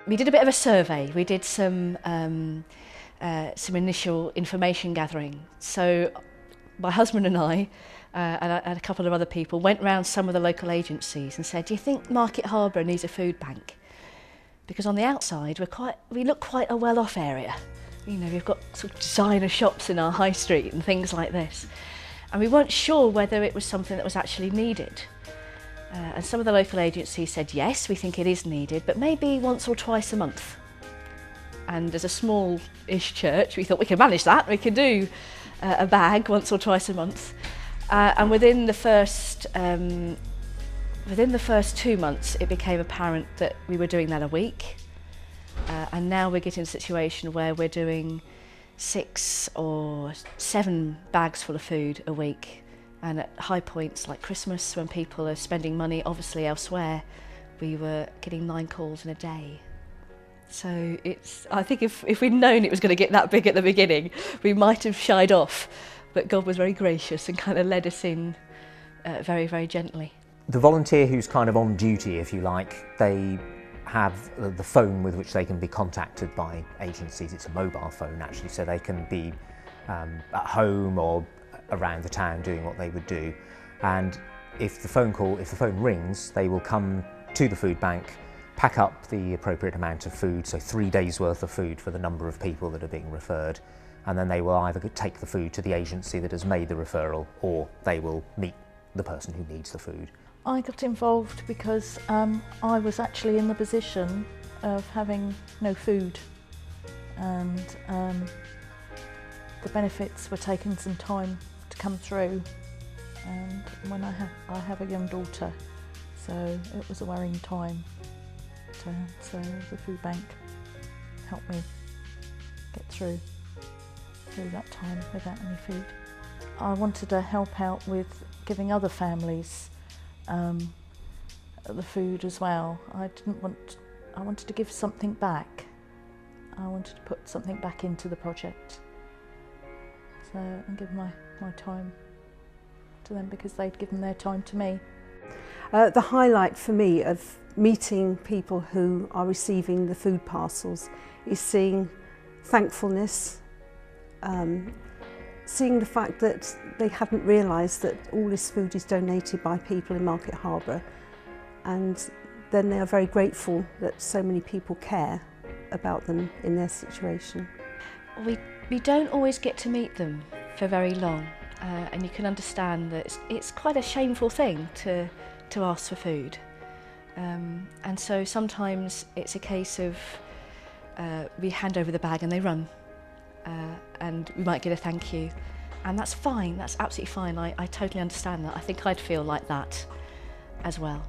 we did a bit of a survey. We did some initial information gathering. So my husband and I, and a couple of other people, went round some of the local agencies and said, do you think Market Harborough needs a food bank? Because on the outside, we look quite a well-off area. You know, we've got sort of designer shops in our high street and things like this. And we weren't sure whether it was something that was actually needed. And some of the local agencies said, yes, we think it is needed, but maybe once or twice a month. And as a small-ish church, we thought we could manage that. We could do a bag once or twice a month. And within the first 2 months, it became apparent that we were doing that a week. And now we're getting a situation where we're doing 6 or 7 bags full of food a week. And at high points like Christmas, when people are spending money obviously elsewhere, we were getting 9 calls in a day. So I think if we'd known it was going to get that big at the beginning, we might have shied off. But God was very gracious and kind of led us in very, very gently. The volunteer who's kind of on duty, if you like, they have the phone with which they can be contacted by agencies. It's a mobile phone actually, so they can be at home or around the town doing what they would do. And if the phone rings, they will come to the food bank, pack up the appropriate amount of food, so 3 days worth of food for the number of people that are being referred, and then they will either take the food to the agency that has made the referral, or they will meet the person who needs the food. I got involved because I was actually in the position of having no food, and the benefits were taking some time to come through, and when I have a young daughter, so it was a worrying time. So the food bank helped me get through that time without any food. I wanted to help out with giving other families the food as well. I wanted to give something back. I wanted to put something back into the project. So, and give my time to them because they'd given their time to me. The highlight for me of meeting people who are receiving the food parcels is seeing thankfulness, seeing the fact that they hadn't realised that all this food is donated by people in Market Harborough, and then they are very grateful that so many people care about them in their situation. We don't always get to meet them for very long, and you can understand that it's quite a shameful thing to ask for food, and so sometimes it's a case of we hand over the bag and they run, and we might get a thank you, and that's fine, that's absolutely fine. I totally understand that. I think I'd feel like that as well.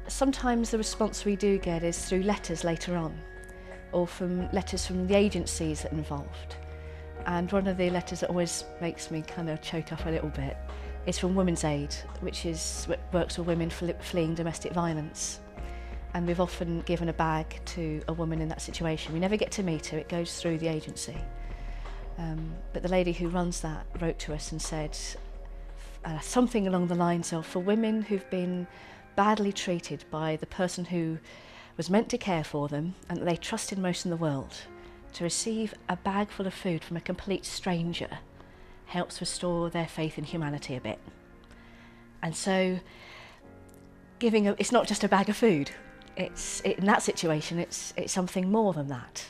Sometimes the response we do get is through letters later on, or from letters from the agencies that are involved. And one of the letters that always makes me kind of choke up a little bit is from Women's Aid, which works with women fleeing domestic violence. And we've often given a bag to a woman in that situation. We never get to meet her, it goes through the agency. But the lady who runs that wrote to us and said something along the lines of, for women who've been badly treated by the person who was meant to care for them and that they trusted most in the world, to receive a bag full of food from a complete stranger helps restore their faith in humanity a bit. And so it's not just a bag of food. In that situation, it's something more than that.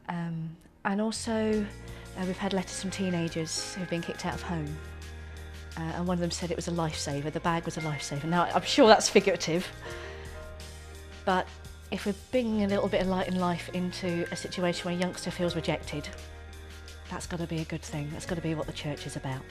And also, we've had letters from teenagers who've been kicked out of home. And one of them said it was a lifesaver, the bag was a lifesaver. Now, I'm sure that's figurative, but if we're bringing a little bit of light and life into a situation where a youngster feels rejected, that's got to be a good thing. That's got to be what the church is about.